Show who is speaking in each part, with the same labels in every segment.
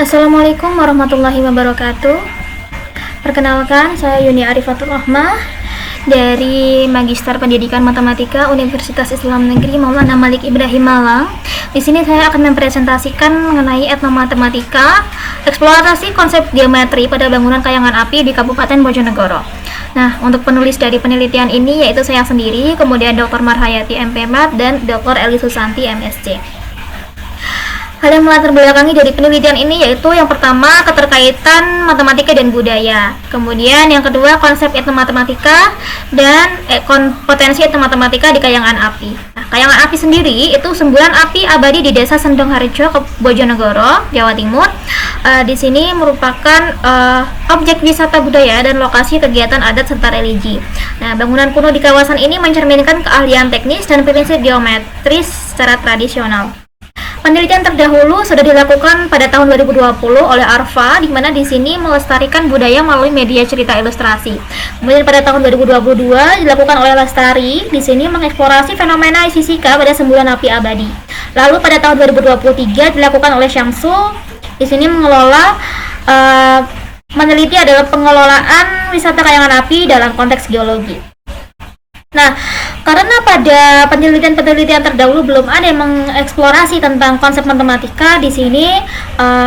Speaker 1: Assalamualaikum warahmatullahi wabarakatuh. Perkenalkan, saya Yuni Arifatul Rahmah dari Magister Pendidikan Matematika Universitas Islam Negeri Maulana Malik Ibrahim Malang. Di sini saya akan mempresentasikan mengenai etnomatematika, eksplorasi konsep geometri pada bangunan kayangan api di Kabupaten Bojonegoro. Nah, untuk penulis dari penelitian ini yaitu saya sendiri, kemudian Dr. Marhayati MP.Mat dan Dr. Eli Susanti MSc. Hal yang melatar belakangi dari penelitian ini yaitu yang pertama keterkaitan matematika dan budaya, kemudian yang kedua konsep etnomatematika dan potensi etnomatematika di kayangan api. Nah, kayangan api sendiri itu semburan api abadi di Desa Sendongharjo, Bojonegoro, Jawa Timur. Di sini merupakan objek wisata budaya dan lokasi kegiatan adat serta religi. Nah, bangunan kuno di kawasan ini mencerminkan keahlian teknis dan prinsip geometris secara tradisional. Penelitian terdahulu sudah dilakukan pada tahun 2020 oleh ARFA, di mana di sini melestarikan budaya melalui media cerita ilustrasi. Kemudian pada tahun 2022 dilakukan oleh Lestari, di sini mengeksplorasi fenomena fisika pada semburan api abadi. Lalu pada tahun 2023 dilakukan oleh Syamsul, di sini meneliti adalah pengelolaan wisata kayangan api dalam konteks geologi. Nah, karena pada penelitian terdahulu belum ada yang mengeksplorasi tentang konsep matematika di sini,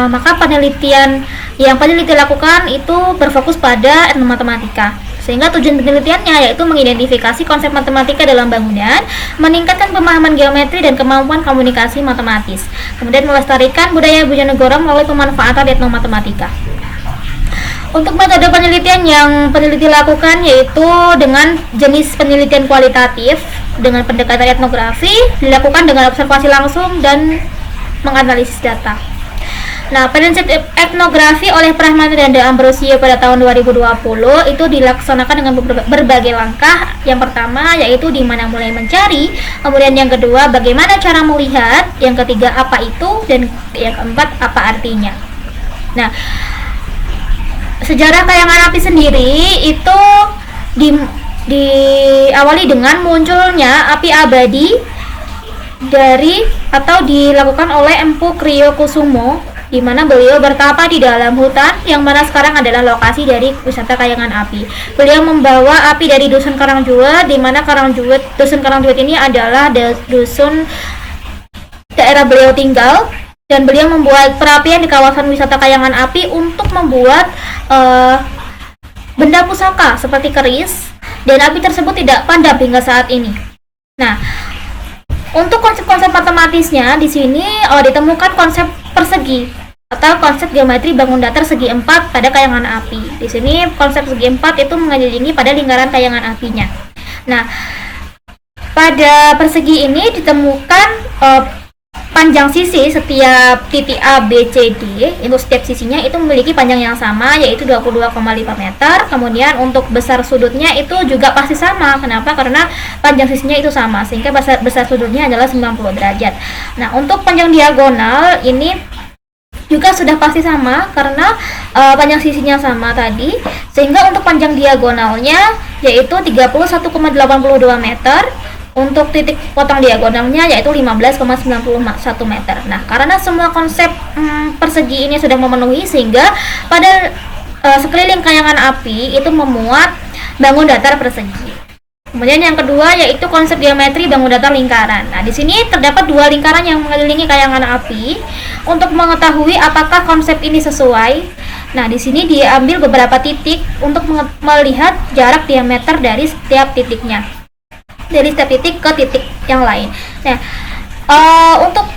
Speaker 1: maka penelitian yang peneliti lakukan itu berfokus pada etnomatematika. Sehingga tujuan penelitiannya yaitu mengidentifikasi konsep matematika dalam bangunan, meningkatkan pemahaman geometri dan kemampuan komunikasi matematis. Kemudian melestarikan budaya Bojonegoro melalui pemanfaatan etnomatematika. Untuk metode penelitian yang peneliti lakukan yaitu dengan jenis penelitian kualitatif dengan pendekatan etnografi, dilakukan dengan observasi langsung dan menganalisis data. Nah, prinsip etnografi oleh Prahmana dan De Ambrosio pada tahun 2020 itu dilaksanakan dengan berbagai langkah. Yang pertama yaitu di mana mulai mencari, kemudian yang kedua bagaimana cara melihat, yang ketiga apa itu, dan yang keempat apa artinya. Nah, sejarah kayangan api sendiri itu diawali dengan munculnya api abadi dilakukan oleh Empu Kriyokusumo, di mana beliau bertapa di dalam hutan yang mana sekarang adalah lokasi dari wisata kayangan api. Beliau membawa api dari dusun Karangjuwet, di mana dusun Karangjuwet ini adalah dusun daerah beliau tinggal. Dan beliau membuat perapian di kawasan wisata kayangan api untuk membuat benda pusaka seperti keris, dan api tersebut tidak padam hingga saat ini. Nah, untuk konsep-konsep matematisnya di sini ditemukan konsep persegi atau konsep geometri bangun datar segi empat pada kayangan api. Di sini konsep segi empat itu mengelilingi pada lingkaran kayangan apinya. Nah, pada persegi ini ditemukan panjang sisi setiap titik A, B, C, D, itu setiap sisinya itu memiliki panjang yang sama yaitu 22,5 meter. Kemudian untuk besar sudutnya itu juga pasti sama. Kenapa? Karena panjang sisinya itu sama, sehingga besar sudutnya adalah 90 derajat. Nah, untuk panjang diagonal ini juga sudah pasti sama karena panjang sisinya sama tadi, sehingga untuk panjang diagonalnya yaitu 31,82 meter. Untuk titik potong diagonalnya yaitu 15,91 meter. Nah, karena semua konsep persegi ini sudah memenuhi, sehingga pada sekeliling kayangan api itu memuat bangun datar persegi. Kemudian yang kedua yaitu konsep geometri bangun datar lingkaran. Nah, di sini terdapat dua lingkaran yang mengelilingi kayangan api. Untuk mengetahui apakah konsep ini sesuai, nah di sini diambil beberapa titik untuk melihat jarak diameter dari setiap titiknya, dari setiap titik ke titik yang lain. Nah, untuk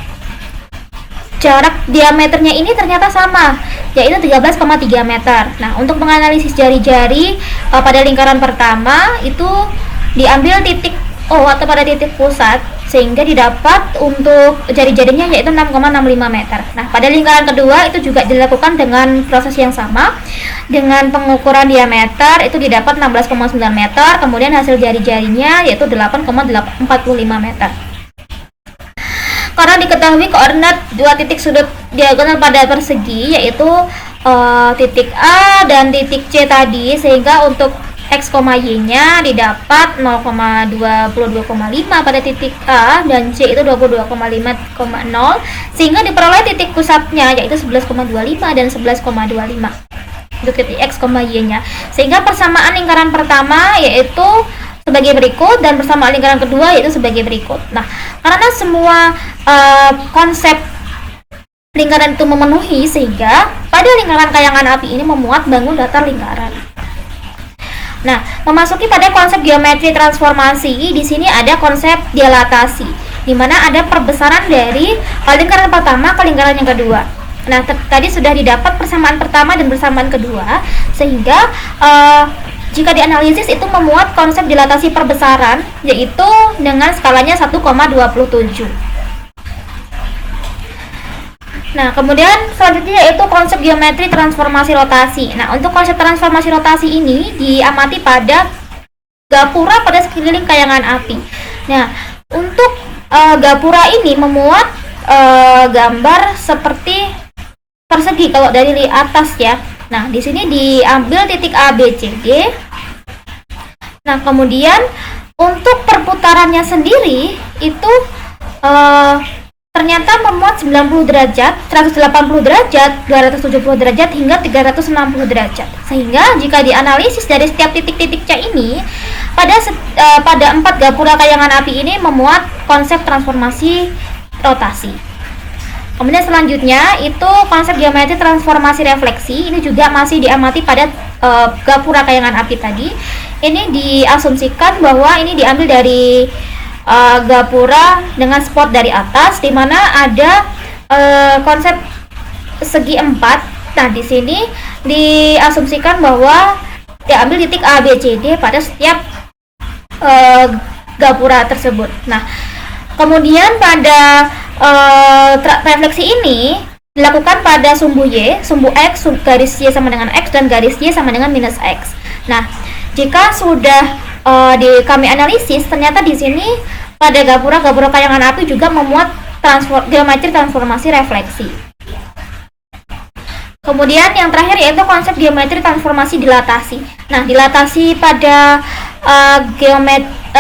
Speaker 1: jarak diameternya ini ternyata sama, yaitu 13,3 meter. Nah, untuk menganalisis jari-jari pada lingkaran pertama itu diambil titik O atau pada titik pusat, sehingga didapat untuk jari-jarinya yaitu 6,65 meter. Nah, pada lingkaran kedua itu juga dilakukan dengan proses yang sama, dengan pengukuran diameter itu didapat 16,9 meter, kemudian hasil jari-jarinya yaitu 8,45 meter. Karena diketahui koordinat dua titik sudut diagonal pada persegi yaitu titik A dan titik C tadi, sehingga untuk X, Y-nya didapat 0,22,5 pada titik A dan C itu 22,5,0 sehingga diperoleh titik pusatnya yaitu 11,25 dan 11,25 untuk titik X, Y-nya. Sehingga persamaan lingkaran pertama yaitu sebagai berikut dan persamaan lingkaran kedua yaitu sebagai berikut. Nah, karena semua konsep lingkaran itu memenuhi sehingga pada lingkaran kayangan api ini memuat bangun datar lingkaran. Nah, memasuki pada konsep geometri transformasi, di sini ada konsep dilatasi, di mana ada perbesaran dari lingkaran pertama ke lingkaran yang kedua. Nah, tadi sudah didapat persamaan pertama dan persamaan kedua, sehingga jika dianalisis itu memuat konsep dilatasi perbesaran, yaitu dengan skalanya 1,27. Nah, kemudian selanjutnya yaitu konsep geometri transformasi rotasi. Nah, untuk konsep transformasi rotasi ini diamati pada gapura pada sekeliling kayangan api. Nah, untuk gapura ini memuat gambar seperti persegi kalau dari atas ya. Nah, di sini diambil titik A, B, C, D. Nah, kemudian untuk perputarannya sendiri itu ternyata memuat 90 derajat, 180 derajat, 270 derajat, hingga 360 derajat. Sehingga jika dianalisis dari setiap titik-titik C ini, pada 4 gapura kayangan api ini memuat konsep transformasi rotasi. Kemudian selanjutnya itu konsep geometri transformasi refleksi. Ini juga masih diamati pada gapura kayangan api tadi. Ini diasumsikan bahwa ini diambil dari gapura dengan spot dari atas, di mana ada konsep segi 4. Nah, di sini diasumsikan bahwa diambil titik A, B, C, D pada setiap gapura tersebut. Nah, kemudian pada refleksi ini dilakukan pada sumbu Y, sumbu X, garis Y sama dengan X, dan garis Y sama dengan minus X. Nah, jika sudah kami analisis, ternyata di sini pada gapura kayangan api juga memuat geometri transformasi refleksi. Kemudian yang terakhir yaitu konsep geometri transformasi dilatasi. Nah, dilatasi pada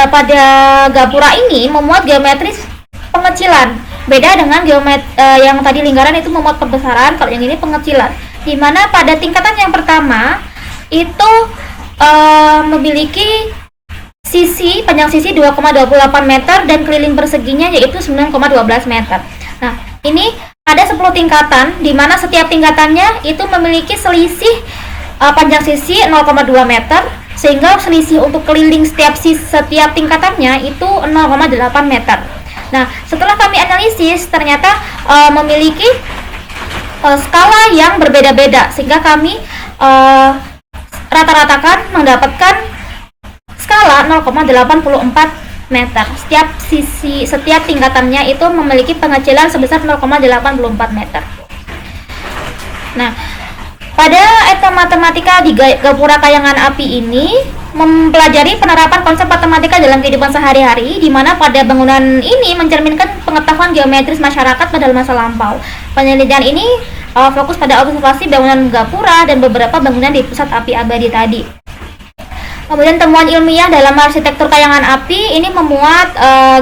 Speaker 1: pada gapura ini memuat geometri pengecilan. Beda dengan yang tadi lingkaran itu memuat perbesaran, kalau yang ini pengecilan. Di mana pada tingkatan yang pertama itu memiliki panjang sisi 2,28 meter dan keliling perseginya yaitu 9,12 meter. Nah, ini ada 10 tingkatan di mana setiap tingkatannya itu memiliki selisih panjang sisi 0,2 meter, sehingga selisih untuk keliling setiap tingkatannya itu 0,8 meter. Nah, setelah kami analisis ternyata memiliki skala yang berbeda-beda, sehingga kami rata-ratakan mendapatkan skala 0,84 meter. Setiap tingkatannya itu memiliki pengecilan sebesar 0,84 meter. Nah, pada ETA matematika di gapura kayangan api ini mempelajari penerapan konsep matematika dalam kehidupan sehari-hari, di mana pada bangunan ini mencerminkan pengetahuan geometris masyarakat pada masa lampau. Penelitian ini fokus pada observasi bangunan gapura dan beberapa bangunan di pusat api abadi tadi. Kemudian temuan ilmiah dalam arsitektur kayangan api ini memuat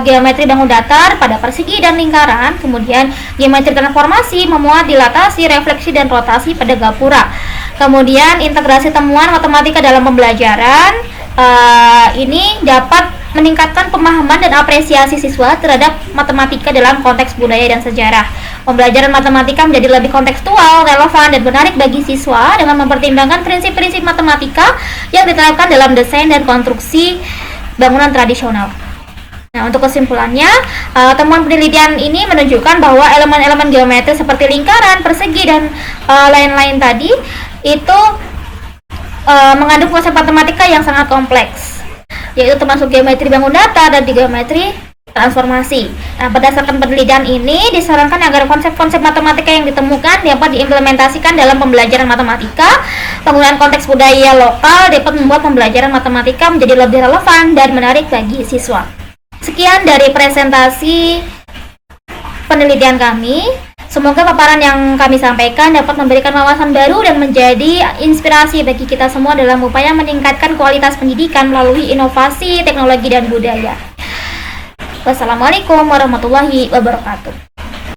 Speaker 1: geometri bangun datar pada persegi dan lingkaran. Kemudian geometri transformasi memuat dilatasi, refleksi, dan rotasi pada gapura. Kemudian integrasi temuan matematika dalam pembelajaran ini dapat meningkatkan pemahaman dan apresiasi siswa terhadap matematika dalam konteks budaya dan sejarah. Pembelajaran matematika menjadi lebih kontekstual, relevan, dan menarik bagi siswa dengan mempertimbangkan prinsip-prinsip matematika yang diterapkan dalam desain dan konstruksi bangunan tradisional. Nah, untuk kesimpulannya, temuan penelitian ini menunjukkan bahwa elemen-elemen geometri seperti lingkaran, persegi, dan lain-lain tadi itu mengandung konsep matematika yang sangat kompleks, yaitu termasuk geometri bangun datar dan geometri transformasi. Nah, berdasarkan penelitian ini disarankan agar konsep-konsep matematika yang ditemukan dapat diimplementasikan dalam pembelajaran matematika. Penggunaan konteks budaya lokal dapat membuat pembelajaran matematika menjadi lebih relevan dan menarik bagi siswa. Sekian dari presentasi penelitian kami. Semoga paparan yang kami sampaikan dapat memberikan wawasan baru dan menjadi inspirasi bagi kita semua dalam upaya meningkatkan kualitas pendidikan melalui inovasi, teknologi, dan budaya. Wassalamualaikum warahmatullahi wabarakatuh.